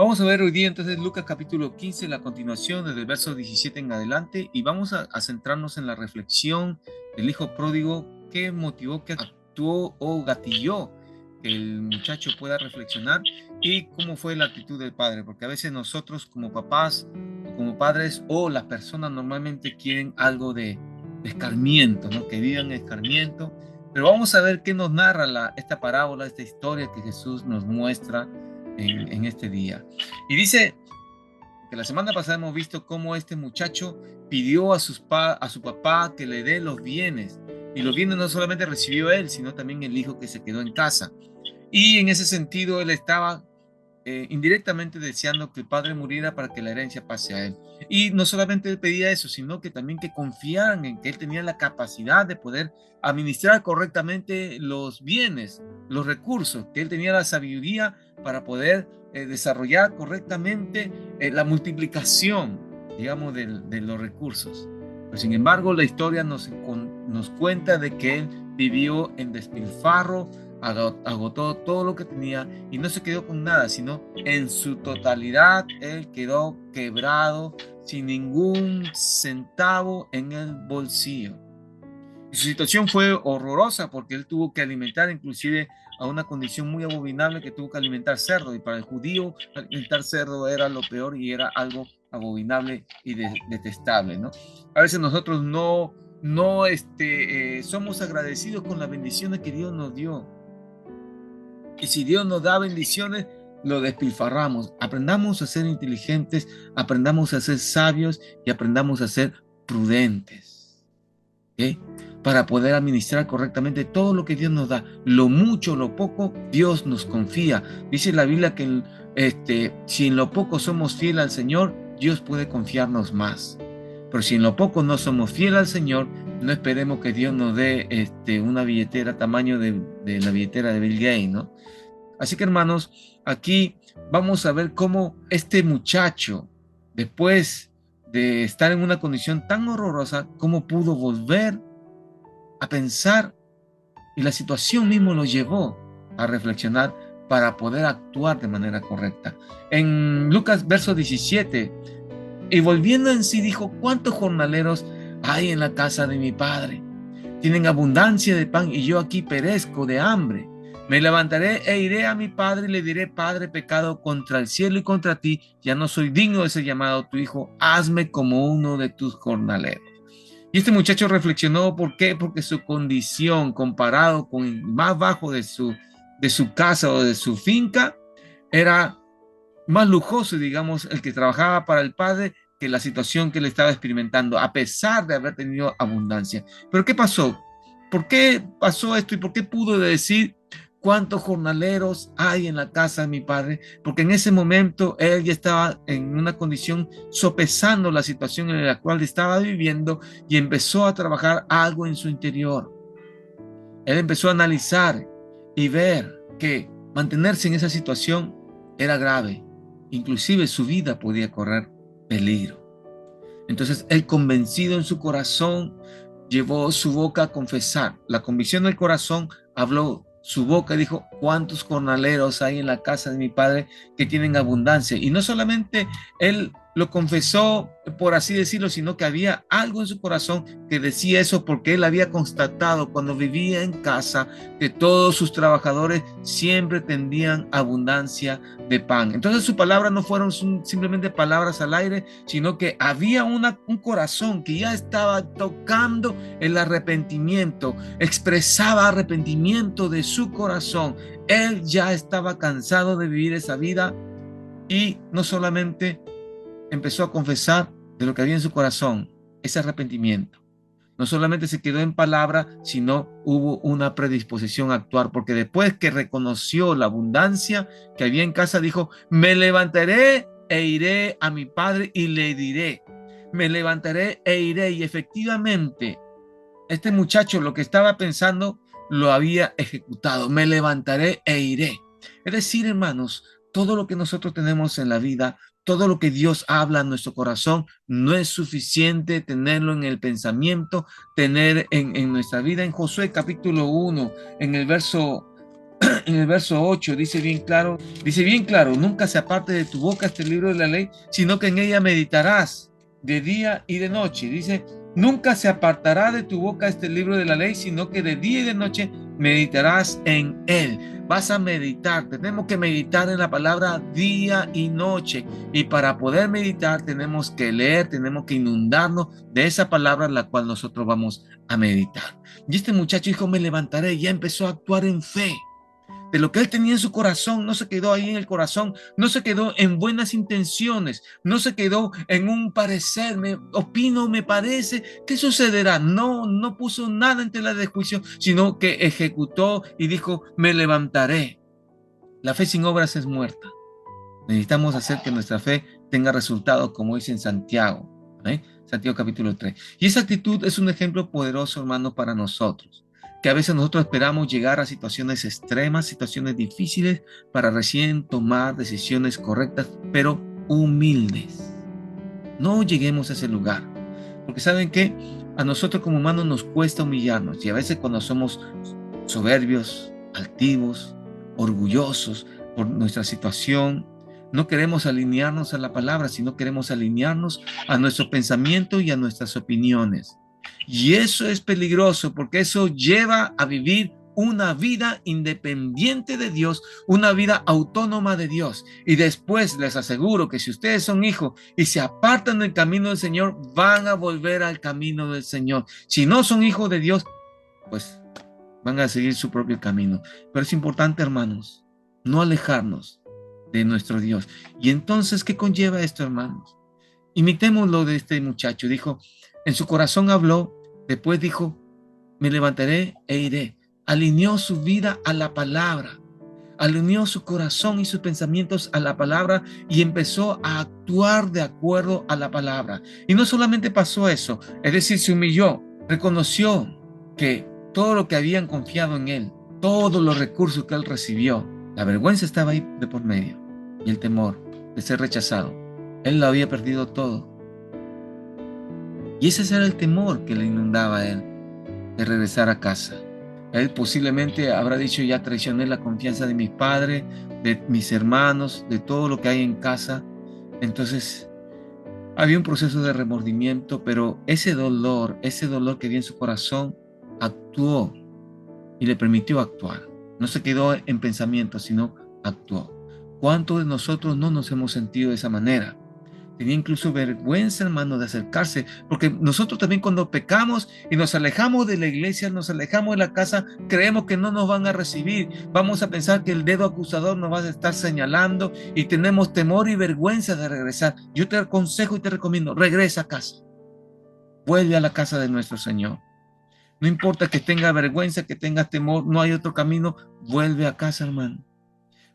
Vamos a ver hoy día entonces Lucas capítulo 15, la continuación desde el verso 17 en adelante, y vamos a centrarnos en la reflexión del hijo pródigo que motivó, que actuó o gatilló que el muchacho pueda reflexionar, y cómo fue la actitud del padre, porque a veces nosotros como papás o como padres o las personas normalmente quieren algo de escarmiento, ¿no? Que vivan escarmiento, pero vamos a ver qué nos narra esta parábola, esta historia que Jesús nos muestra en este día. Y dice que la semana pasada hemos visto cómo este muchacho pidió a su papá que le dé los bienes. Y los bienes no solamente recibió él, sino también el hijo que se quedó en casa. Y en ese sentido él estaba indirectamente deseando que el padre muriera para que la herencia pase a él. Y no solamente él pedía eso, sino que también que confiaran en que él tenía la capacidad de poder administrar correctamente los bienes, los recursos, que él tenía la sabiduría para poder desarrollar correctamente la multiplicación, digamos, de los recursos. Pero sin embargo, la historia nos cuenta de que él vivió en despilfarro, agotó todo lo que tenía y no se quedó con nada, sino en su totalidad él quedó quebrado, sin ningún centavo en el bolsillo. Y su situación fue horrorosa porque él tuvo que alimentar inclusive a una condición muy abominable, que tuvo que alimentar cerdo, y para el judío alimentar cerdo era lo peor y era algo abominable y detestable, ¿no? A veces nosotros no somos agradecidos con las bendiciones que Dios nos dio. Y si Dios nos da bendiciones, lo despilfarramos. Aprendamos a ser inteligentes, aprendamos a ser sabios y aprendamos a ser prudentes, ¿ok? Para poder administrar correctamente todo lo que Dios nos da. Lo mucho, lo poco, Dios nos confía. Dice la Biblia que si en lo poco somos fieles al Señor, Dios puede confiarnos más. Pero si en lo poco no somos fieles al Señor, no esperemos que Dios nos dé una billetera tamaño de la billetera de Bill Gates, ¿no? Así que, hermanos, aquí vamos a ver cómo este muchacho, después de estar en una condición tan horrorosa, cómo pudo volver a pensar, y la situación mismo lo llevó a reflexionar para poder actuar de manera correcta. En Lucas verso 17, y volviendo en sí dijo: ¿cuántos jornaleros hay en la casa de mi padre? Tienen abundancia de pan y yo aquí perezco de hambre. Me levantaré e iré a mi padre y le diré: Padre, pecado contra el cielo y contra ti, ya no soy digno de ser llamado tu hijo, hazme como uno de tus jornaleros. Y este muchacho reflexionó. ¿Por qué? Porque su condición, comparado con el más bajo de su casa o de su finca, era más lujoso, digamos, el que trabajaba para el padre, que la situación que él estaba experimentando, a pesar de haber tenido abundancia. Pero ¿qué pasó? ¿Por qué pasó esto y por qué pudo decir: cuántos jornaleros hay en la casa de mi padre? Porque en ese momento él ya estaba en una condición sopesando la situación en la cual estaba viviendo, y empezó a trabajar algo en su interior. Él empezó a analizar y ver que mantenerse en esa situación era grave. Inclusive su vida podía correr peligro. Entonces él, convencido en su corazón, llevó su boca a confesar. La convicción del corazón habló su boca y dijo: ¿cuántos jornaleros hay en la casa de mi padre que tienen abundancia? Y no solamente él lo confesó, por así decirlo, sino que había algo en su corazón que decía eso, porque él había constatado cuando vivía en casa que todos sus trabajadores siempre tendrían abundancia de pan. Entonces sus palabras no fueron simplemente palabras al aire, sino que había un corazón que ya estaba tocando el arrepentimiento, expresaba arrepentimiento de su corazón. Él ya estaba cansado de vivir esa vida, y no solamente empezó a confesar de lo que había en su corazón, ese arrepentimiento. No solamente se quedó en palabra, sino hubo una predisposición a actuar, porque después que reconoció la abundancia que había en casa, dijo: me levantaré e iré a mi padre y le diré. Me levantaré e iré. Y efectivamente, este muchacho lo que estaba pensando lo había ejecutado. Me levantaré e iré. Es decir, hermanos, todo lo que nosotros tenemos en la vida, todo lo que Dios habla en nuestro corazón, no es suficiente tenerlo en el pensamiento, tener en nuestra vida. En Josué capítulo 1, en el verso en el verso 8 dice bien claro, nunca se aparte de tu boca este libro de la ley, sino que en ella meditarás de día y de noche. Dice, nunca se apartará de tu boca este libro de la ley, sino que de día y de noche meditarás en él. Vas a meditar, tenemos que meditar en la palabra día y noche, y para poder meditar tenemos que leer, tenemos que inundarnos de esa palabra en la cual nosotros vamos a meditar. Y este muchacho dijo, me levantaré, ya empezó a actuar en fe. De lo que él tenía en su corazón, no se quedó ahí en el corazón, no se quedó en buenas intenciones, no se quedó en un parecer, me opino, me parece, ¿qué sucederá? No puso nada en tela de juicio, sino que ejecutó y dijo, me levantaré. La fe sin obras es muerta. Necesitamos hacer que nuestra fe tenga resultados, como dice en Santiago, Santiago capítulo 3. Y esa actitud es un ejemplo poderoso, hermano, para nosotros, que a veces nosotros esperamos llegar a situaciones extremas, situaciones difíciles, para recién tomar decisiones correctas, pero humildes. No lleguemos a ese lugar, porque ¿saben qué? A nosotros como humanos nos cuesta humillarnos, y a veces cuando somos soberbios, altivos, orgullosos por nuestra situación, no queremos alinearnos a la palabra, sino queremos alinearnos a nuestro pensamiento y a nuestras opiniones. Y eso es peligroso, porque eso lleva a vivir una vida independiente de Dios, una vida autónoma de Dios. Y después les aseguro que si ustedes son hijos y se apartan del camino del Señor, van a volver al camino del Señor. Si no son hijos de Dios, pues van a seguir su propio camino. Pero es importante, hermanos, no alejarnos de nuestro Dios. Y entonces, ¿qué conlleva esto, hermanos? Imitemos lo de este muchacho. Dijo, en su corazón habló, después dijo, me levantaré e iré. Alineó su vida a la palabra, alineó su corazón y sus pensamientos a la palabra y empezó a actuar de acuerdo a la palabra. Y no solamente pasó eso, es decir, se humilló, reconoció que todo lo que habían confiado en él, todos los recursos que él recibió, la vergüenza estaba ahí de por medio y el temor de ser rechazado. Él lo había perdido todo. Y ese era el temor que le inundaba a él, de regresar a casa. Él posiblemente habrá dicho, ya traicioné la confianza de mis padres, de mis hermanos, de todo lo que hay en casa. Entonces, había un proceso de remordimiento, pero ese dolor que había en su corazón, actuó y le permitió actuar. No se quedó en pensamiento, sino actuó. ¿Cuántos de nosotros no nos hemos sentido de esa manera? Tenía incluso vergüenza, hermano, de acercarse, porque nosotros también cuando pecamos y nos alejamos de la iglesia, nos alejamos de la casa, creemos que no nos van a recibir. Vamos a pensar que el dedo acusador nos va a estar señalando y tenemos temor y vergüenza de regresar. Yo te aconsejo y te recomiendo, regresa a casa. Vuelve a la casa de nuestro Señor. No importa que tengas vergüenza, que tengas temor, no hay otro camino, vuelve a casa, hermano.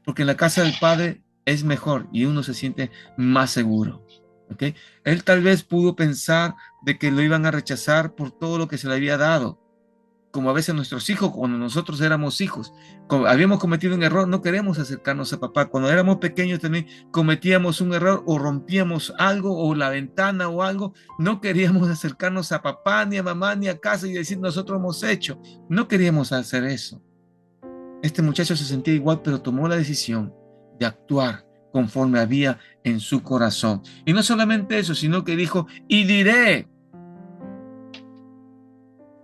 Porque en la casa del Padre es mejor y uno se siente más seguro. ¿Okay? Él tal vez pudo pensar de que lo iban a rechazar por todo lo que se le había dado, como a veces nuestros hijos, cuando nosotros éramos hijos, habíamos cometido un error, no queremos acercarnos a papá. Cuando éramos pequeños también cometíamos un error o rompíamos algo o la ventana o algo, no queríamos acercarnos a papá, ni a mamá, ni a casa y decir nosotros hemos hecho, no queríamos hacer eso. Este muchacho se sentía igual, pero tomó la decisión de actuar conforme había en su corazón. Y no solamente eso, sino que dijo, y diré,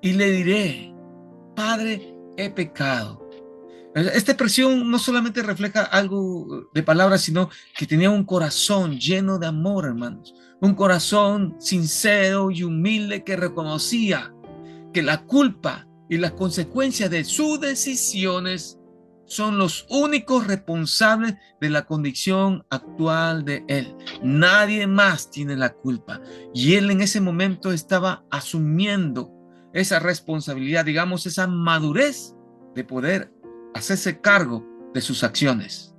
y le diré, Padre, he pecado. Esta expresión no solamente refleja algo de palabras, sino que tenía un corazón lleno de amor, hermanos. Un corazón sincero y humilde que reconocía que la culpa y las consecuencias de sus decisiones son los únicos responsables de la condición actual de él. Nadie más tiene la culpa. Y él en ese momento estaba asumiendo esa responsabilidad, digamos, esa madurez de poder hacerse cargo de sus acciones.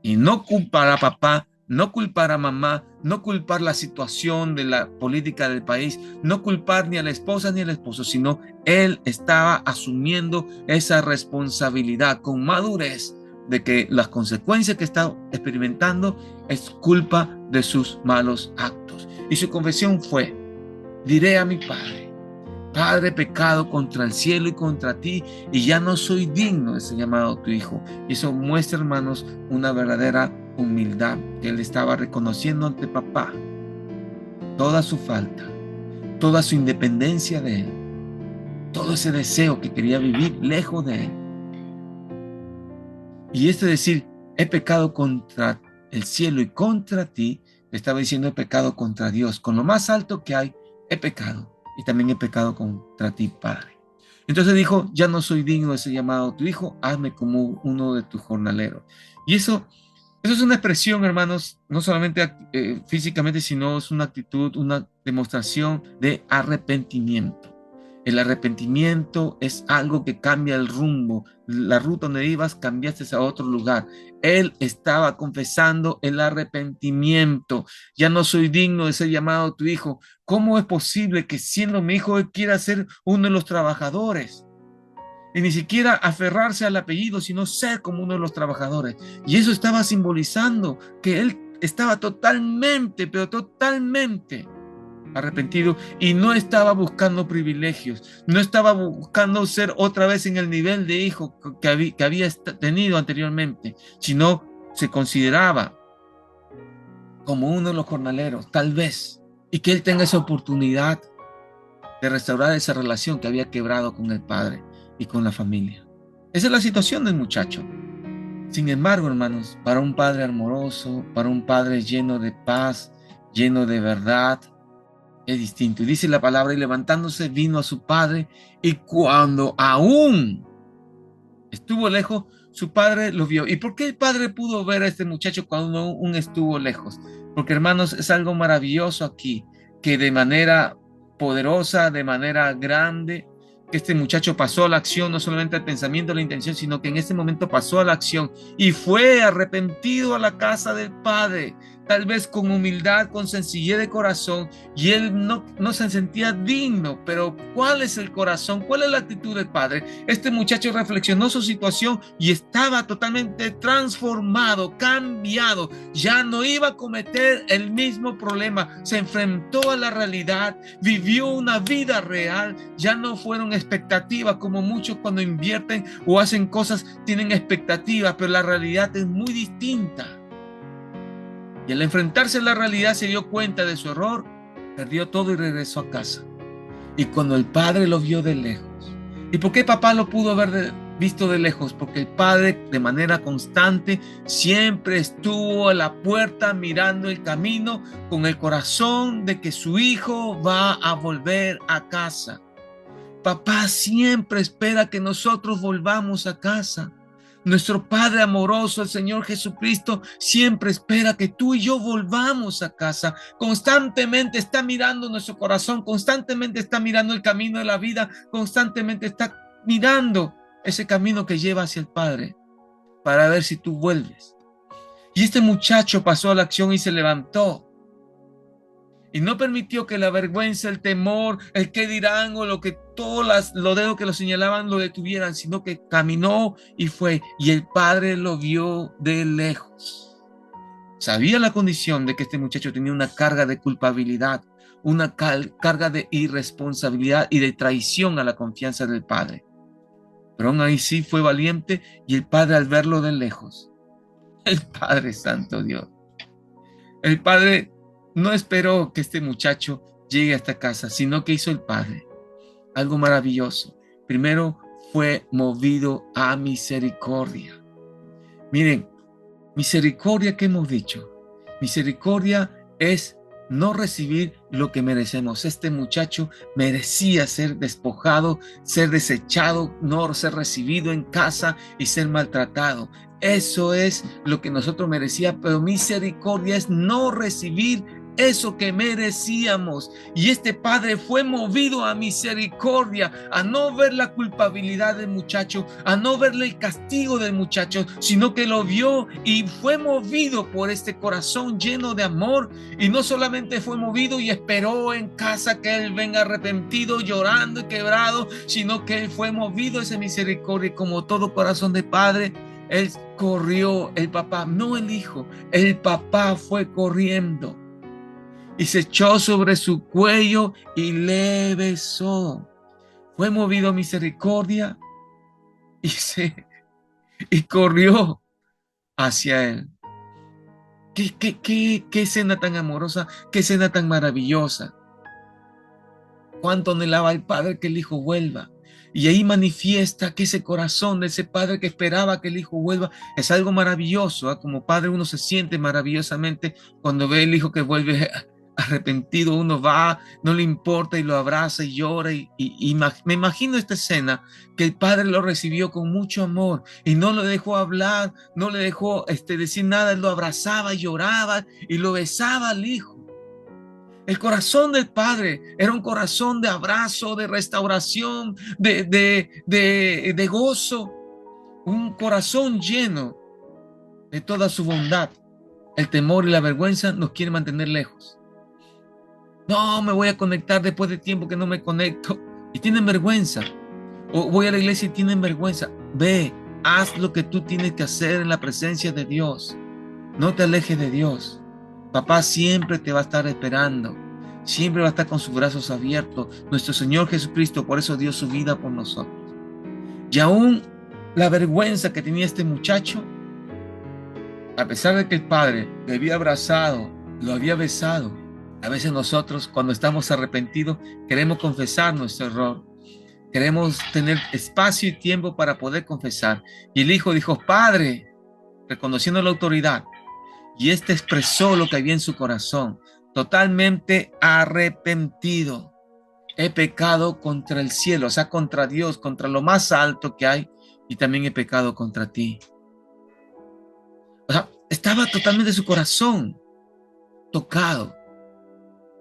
Y no culpar a papá, no culpar a mamá, no culpar la situación de la política del país, no culpar ni a la esposa ni al esposo, sino él estaba asumiendo esa responsabilidad con madurez de que las consecuencias que está experimentando es culpa de sus malos actos. Y su confesión fue, diré a mi padre, Padre, he pecado contra el cielo y contra ti, y ya no soy digno de ser llamado tu hijo. Y eso muestra, hermanos, una verdadera humildad, que él estaba reconociendo ante papá toda su falta, toda su independencia de él, todo ese deseo que quería vivir lejos de él. Y decir, he pecado contra el cielo y contra ti, le estaba diciendo, he pecado contra Dios. Con lo más alto que hay, he pecado. Y también he pecado contra ti, Padre. Entonces dijo, ya no soy digno de ser llamado tu hijo, hazme como uno de tus jornaleros. Y eso es una expresión, hermanos, no solamente físicamente, sino es una actitud, una demostración de arrepentimiento. El arrepentimiento es algo que cambia el rumbo. La ruta donde ibas, cambiaste a otro lugar. Él estaba confesando el arrepentimiento. Ya no soy digno de ser llamado tu hijo. ¿Cómo es posible que siendo mi hijo él quiera ser uno de los trabajadores? Y ni siquiera aferrarse al apellido, sino ser como uno de los trabajadores. Y eso estaba simbolizando que él estaba totalmente, pero totalmente arrepentido y no estaba buscando privilegios, no estaba buscando ser otra vez en el nivel de hijo que había tenido anteriormente, sino se consideraba como uno de los jornaleros, tal vez, y que él tenga esa oportunidad de restaurar esa relación que había quebrado con el padre y con la familia. Esa es la situación del muchacho. Sin embargo, hermanos, para un padre amoroso, para un padre lleno de paz, lleno de verdad, es distinto. Y dice la palabra, y levantándose vino a su padre, y cuando aún estuvo lejos, su padre lo vio. ¿Y por qué el padre pudo ver a este muchacho cuando aún estuvo lejos? Porque, hermanos, es algo maravilloso aquí, que de manera poderosa, de manera grande, que este muchacho pasó a la acción, no solamente al pensamiento, a la intención, sino que en este momento pasó a la acción y fue arrepentido a la casa del padre, tal vez con humildad, con sencillez de corazón, y él no se sentía digno. Pero ¿cuál es el corazón? ¿Cuál es la actitud del padre? Este muchacho reflexionó su situación y estaba totalmente transformado, cambiado. Ya no iba a cometer el mismo problema. Se enfrentó a la realidad, vivió una vida real. Ya no fueron expectativas, como muchos cuando invierten o hacen cosas tienen expectativas, pero la realidad es muy distinta. Y al enfrentarse a la realidad se dio cuenta de su error, perdió todo y regresó a casa. Y cuando el padre lo vio de lejos, ¿y por qué papá lo pudo haber visto de lejos? Porque el padre de manera constante siempre estuvo a la puerta mirando el camino con el corazón de que su hijo va a volver a casa. Papá siempre espera que nosotros volvamos a casa. Nuestro Padre amoroso, el Señor Jesucristo, siempre espera que tú y yo volvamos a casa. Constantemente está mirando nuestro corazón, constantemente está mirando el camino de la vida, constantemente está mirando ese camino que lleva hacia el Padre para ver si tú vuelves. Y este muchacho pasó a la acción y se levantó. Y no permitió que la vergüenza, el temor, el qué dirán o lo que todos los dedos que lo señalaban lo detuvieran, sino que caminó y fue. Y el padre lo vio de lejos. Sabía la condición de que este muchacho tenía una carga de culpabilidad, una carga de irresponsabilidad y de traición a la confianza del padre. Pero aún ahí sí fue valiente y el padre al verlo de lejos, el Padre Santo Dios, el padre no esperó que este muchacho llegue a esta casa, sino que hizo el padre algo maravilloso. Primero fue movido a misericordia. Miren, misericordia que hemos dicho. Misericordia es no recibir lo que merecemos. Este muchacho merecía ser despojado, ser desechado, no ser recibido en casa y ser maltratado. Eso es lo que nosotros merecíamos, pero misericordia es no recibir eso que merecíamos. Y este padre fue movido a misericordia, a no ver la culpabilidad del muchacho, a no verle el castigo del muchacho, sino que lo vio y fue movido por este corazón lleno de amor. Y no solamente fue movido y esperó en casa que él venga arrepentido, llorando y quebrado, sino que él fue movido a esa misericordia. Y como todo corazón de padre, él corrió, el papá, no el hijo, el papá fue corriendo y se echó sobre su cuello y le besó. fue movido a misericordia y, y corrió hacia él. ¿Qué escena tan amorosa, qué escena tan maravillosa! Cuánto anhelaba el padre que el hijo vuelva. Y ahí manifiesta que ese corazón de ese padre que esperaba que el hijo vuelva es algo maravilloso, ¿eh? Como padre uno se siente maravillosamente cuando ve el hijo que vuelve arrepentido, uno va, no le importa y lo abraza y llora. Me imagino esta escena, que el padre lo recibió con mucho amor y no lo dejó hablar, no le dejó decir nada, él lo abrazaba y lloraba y lo besaba al hijo. El corazón del Padre era un corazón de abrazo, de restauración, de gozo, un corazón lleno de toda su bondad. El temor y la vergüenza nos quieren mantener lejos. No, me voy a conectar después de tiempo que no me conecto. Y tienen vergüenza. O voy a la iglesia y tienen vergüenza. Ve, haz lo que tú tienes que hacer en la presencia de Dios. No te alejes de Dios. Papá siempre te va a estar esperando. Siempre va a estar con sus brazos abiertos. Nuestro Señor Jesucristo, por eso dio su vida por nosotros. Y aún la vergüenza que tenía este muchacho, a pesar de que el Padre le había abrazado, lo había besado, a veces nosotros, cuando estamos arrepentidos, queremos confesar nuestro error. Queremos tener espacio y tiempo para poder confesar. Y el hijo dijo, Padre, reconociendo la autoridad, y expresó lo que había en su corazón, totalmente arrepentido. He pecado contra el cielo, o sea, contra Dios, contra lo más alto que hay, y también he pecado contra ti. O sea, estaba totalmente su corazón tocado.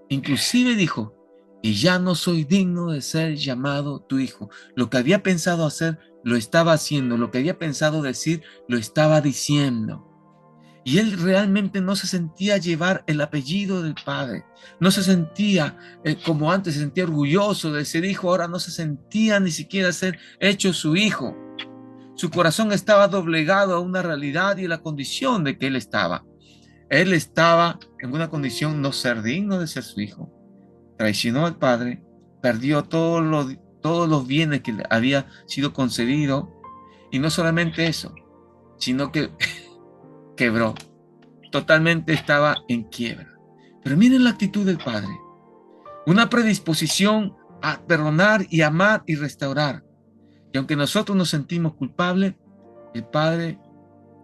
Inclusive dijo, y ya no soy digno de ser llamado tu hijo. Lo que había pensado hacer, lo estaba haciendo. Lo que había pensado decir, lo estaba diciendo. Y él realmente no se sentía llevar el apellido del padre. No se sentía como antes, se sentía orgulloso de ser hijo. Ahora no se sentía ni siquiera ser hecho su hijo. Su corazón estaba doblegado a una realidad y a la condición de que él estaba. Él estaba en una condición no ser digno de ser su hijo. Traicionó al padre, perdió todos los bienes que le había sido concedido. Y no solamente eso, sino que quebró. Totalmente estaba en quiebra. Pero miren la actitud del Padre. Una predisposición a perdonar y amar y restaurar. Y aunque nosotros nos sentimos culpables, el Padre,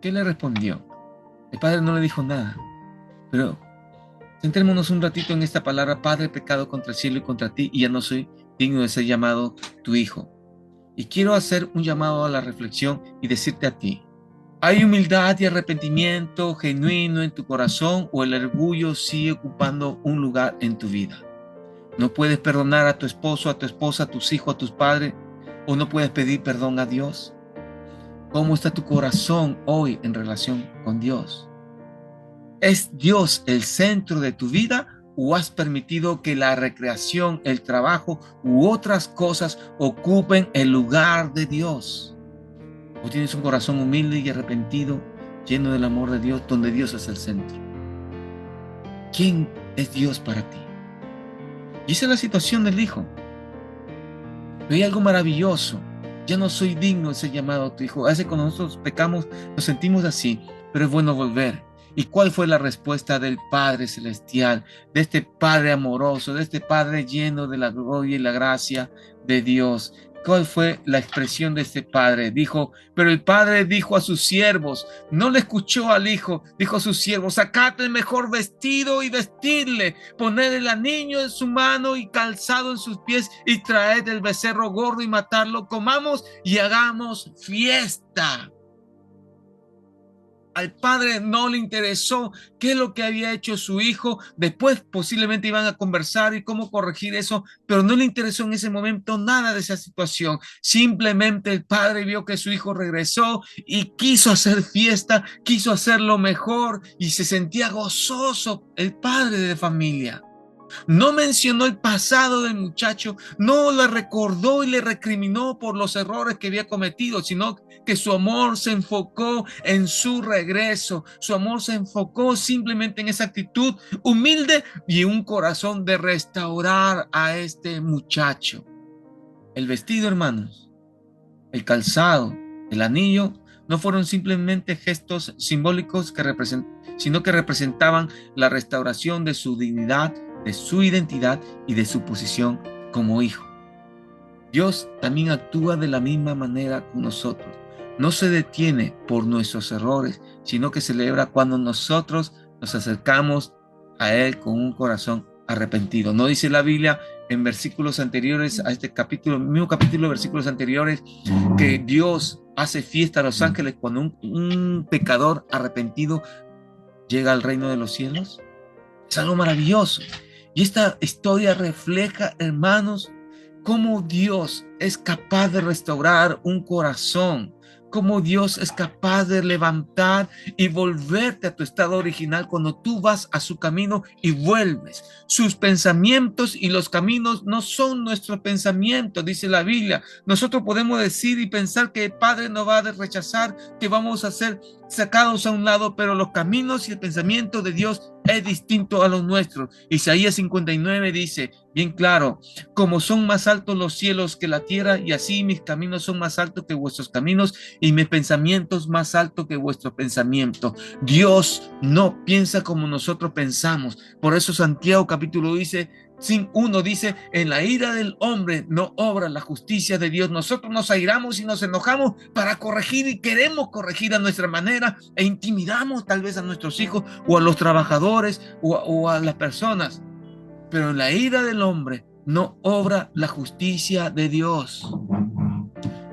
¿qué le respondió? El Padre no le dijo nada. Pero centrémonos un ratito en esta palabra, Padre, pecado contra el cielo y contra ti, y ya no soy digno de ser llamado tu hijo. Y quiero hacer un llamado a la reflexión y decirte a ti, ¿hay humildad y arrepentimiento genuino en tu corazón o el orgullo sigue ocupando un lugar en tu vida? ¿No puedes perdonar a tu esposo, a tu esposa, a tus hijos, a tus padres? ¿O no puedes pedir perdón a Dios? ¿Cómo está tu corazón hoy en relación con Dios? ¿Es Dios el centro de tu vida o has permitido que la recreación, el trabajo u otras cosas ocupen el lugar de Dios? ¿O tienes un corazón humilde y arrepentido, lleno del amor de Dios, donde Dios es el centro? ¿Quién es Dios para ti? Y esa es la situación del hijo. Pero hay algo maravilloso. Ya no soy digno de ser llamado tu hijo. A veces cuando nosotros pecamos nos sentimos así, pero es bueno volver. ¿Y cuál fue la respuesta del Padre Celestial, de este Padre amoroso, de este Padre lleno de la gloria y la gracia de Dios? ¿Cuál fue la expresión de este padre? Dijo, pero el padre dijo a sus siervos, no le escuchó al hijo, dijo a sus siervos, sacad el mejor vestido y vestidle, poned el anillo en su mano y calzado en sus pies y traed el becerro gordo y matarlo, comamos y hagamos fiesta. Al padre no le interesó qué es lo que había hecho su hijo. Después posiblemente iban a conversar y cómo corregir eso, pero no le interesó en ese momento nada de esa situación. Simplemente el padre vio que su hijo regresó y quiso hacer fiesta, quiso hacer lo mejor y se sentía gozoso el padre de familia. No mencionó el pasado del muchacho, no le recordó y le recriminó por los errores que había cometido, sino que su amor se enfocó en su regreso. Su amor se enfocó simplemente en esa actitud humilde y un corazón de restaurar a este muchacho. El vestido, hermanos, el calzado, el anillo, no fueron simplemente gestos simbólicos sino que representaban la restauración de su dignidad, de su identidad y de su posición como hijo. Dios también actúa de la misma manera con nosotros. No se detiene por nuestros errores, sino que celebra cuando nosotros nos acercamos a Él con un corazón arrepentido. ¿No dice la Biblia en versículos anteriores a este capítulo, mismo capítulo, versículos anteriores, que Dios hace fiesta a los ángeles cuando un pecador arrepentido llega al reino de los cielos? Es algo maravilloso. Y esta historia refleja, hermanos, cómo Dios es capaz de restaurar un corazón, cómo Dios es capaz de levantar y volverte a tu estado original cuando tú vas a su camino y vuelves. Sus pensamientos y los caminos no son nuestros pensamientos, dice la Biblia. Nosotros podemos decir y pensar que el Padre nos va a rechazar, que vamos a ser sacados a un lado, pero los caminos y el pensamiento de Dios es distinto a los nuestros. Isaías 59 dice bien claro: como son más altos los cielos que la tierra, y así mis caminos son más altos que vuestros caminos, y mis pensamientos más altos que vuestro pensamiento. Dios no piensa como nosotros pensamos. Por eso Santiago capítulo 1 dice: en la ira del hombre no obra la justicia de Dios. Nosotros nos airamos y nos enojamos para corregir, y queremos corregir a nuestra manera, e intimidamos tal vez a nuestros hijos o a los trabajadores o a las personas. Pero en la ira del hombre no obra la justicia de Dios.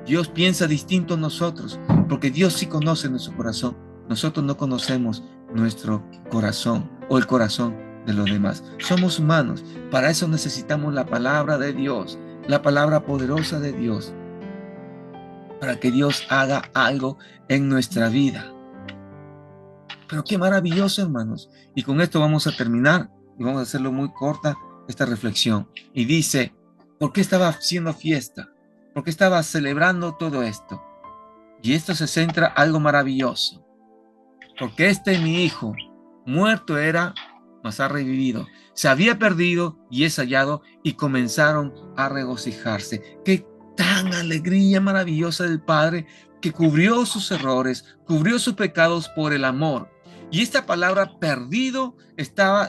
Dios piensa distinto a nosotros, porque Dios sí conoce nuestro corazón. Nosotros no conocemos nuestro corazón o el corazón de los demás. Somos humanos. Para eso necesitamos la palabra de Dios, la palabra poderosa de Dios, para que Dios haga algo en nuestra vida. Pero qué maravilloso, hermanos. Y con esto vamos a terminar, y vamos a hacerlo muy corta esta reflexión. Y dice: ¿por qué estaba haciendo fiesta? ¿Por qué estaba celebrando todo esto? Y esto se centra algo maravilloso. Porque mi hijo, muerto era, mas ha revivido. Se había perdido y es hallado, y comenzaron a regocijarse. Qué tan alegría maravillosa del Padre, que cubrió sus errores, cubrió sus pecados por el amor. Y esta palabra perdido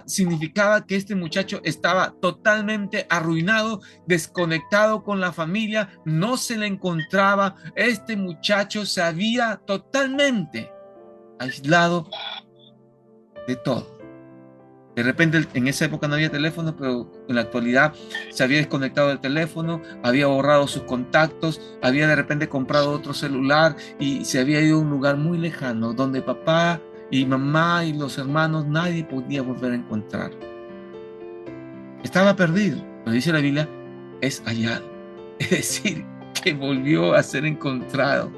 significaba que este muchacho estaba totalmente arruinado, desconectado con la familia, no se le encontraba. Este muchacho se había totalmente aislado de todo. De repente, en esa época no había teléfono, pero en la actualidad se había desconectado del teléfono, había borrado sus contactos, había de repente comprado otro celular y se había ido a un lugar muy lejano donde papá y mamá y los hermanos, nadie podía volver a encontrar. Estaba perdido, pero dice la Biblia, es hallado. Es decir, que volvió a ser encontrado.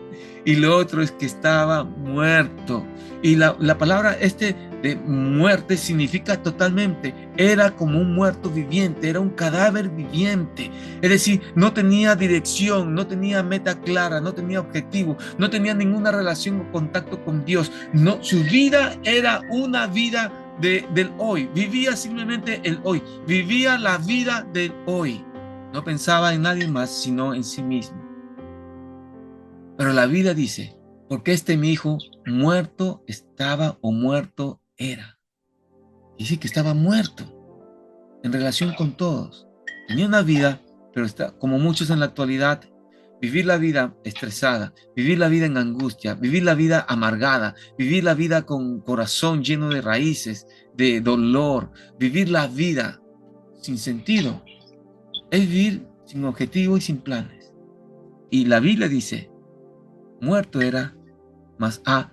Y lo otro es que estaba muerto. Y la palabra de muerte significa totalmente, era como un muerto viviente, era un cadáver viviente. Es decir, no tenía dirección, no tenía meta clara, no tenía objetivo, no tenía ninguna relación o contacto con Dios. No, su vida era una vida del hoy. Vivía simplemente el hoy. Vivía la vida del hoy. No pensaba en nadie más, sino en sí mismo. Pero la Biblia dice: porque mi hijo muerto estaba o muerto era. Dice que estaba muerto en relación con todos. Tenía una vida, pero como muchos en la actualidad, vivir la vida estresada, vivir la vida en angustia, vivir la vida amargada, vivir la vida con corazón lleno de raíces, de dolor, vivir la vida sin sentido. Es vivir sin objetivo y sin planes. Y la Biblia dice: muerto era, mas ha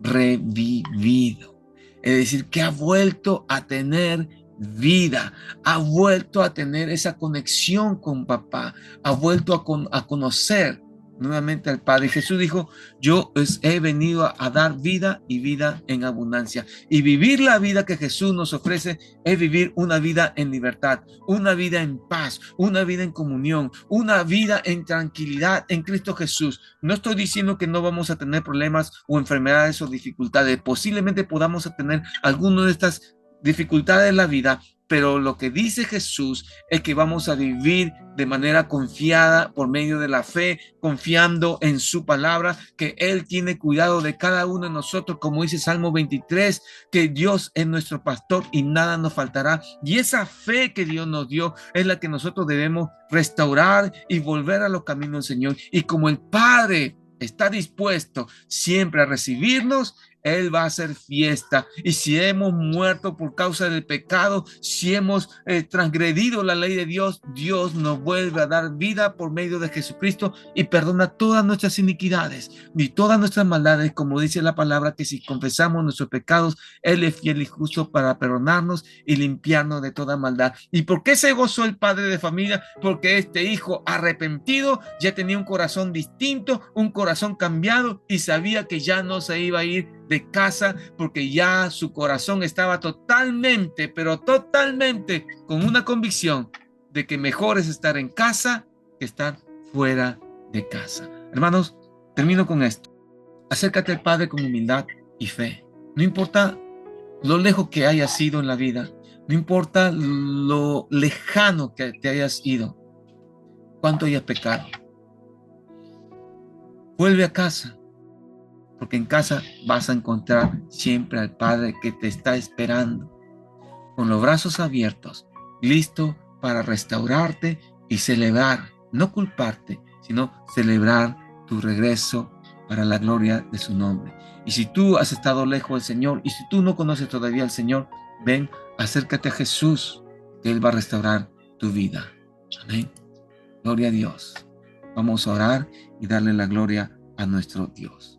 revivido. Es decir, que ha vuelto a tener vida, ha vuelto a tener esa conexión con papá, ha vuelto a conocer nuevamente al Padre. Jesús dijo: yo he venido a dar vida y vida en abundancia. Y vivir la vida que Jesús nos ofrece es vivir una vida en libertad, una vida en paz, una vida en comunión, una vida en tranquilidad en Cristo Jesús. No estoy diciendo que no vamos a tener problemas o enfermedades o dificultades. Posiblemente podamos tener alguna de estas dificultades en la vida, pero lo que dice Jesús es que vamos a vivir de manera confiada por medio de la fe, confiando en su palabra, que Él tiene cuidado de cada uno de nosotros, como dice Salmo 23, que Dios es nuestro pastor y nada nos faltará. Y esa fe que Dios nos dio es la que nosotros debemos restaurar y volver a los caminos del Señor. Y como el Padre está dispuesto siempre a recibirnos, Él va a hacer fiesta. Y si hemos muerto por causa del pecado, si hemos transgredido la ley de Dios, Dios nos vuelve a dar vida por medio de Jesucristo y perdona todas nuestras iniquidades y todas nuestras maldades, como dice la palabra, que si confesamos nuestros pecados, Él es fiel y justo para perdonarnos y limpiarnos de toda maldad. ¿Y por qué se gozó el padre de familia? Porque este hijo arrepentido ya tenía un corazón distinto, un corazón cambiado, y sabía que ya no se iba a ir de casa, porque ya su corazón estaba totalmente, pero totalmente con una convicción de que mejor es estar en casa que estar fuera de casa. Hermanos, termino con esto. Acércate al Padre con humildad y fe. No importa lo lejos que hayas ido en la vida, no importa lo lejano que te hayas ido, cuánto hayas pecado. Vuelve a casa, porque en casa vas a encontrar siempre al Padre que te está esperando, con los brazos abiertos, listo para restaurarte y celebrar, no culparte, sino celebrar tu regreso para la gloria de su nombre. Y si tú has estado lejos del Señor, y si tú no conoces todavía al Señor, ven, acércate a Jesús, que Él va a restaurar tu vida. Amén. Gloria a Dios. Vamos a orar y darle la gloria a nuestro Dios.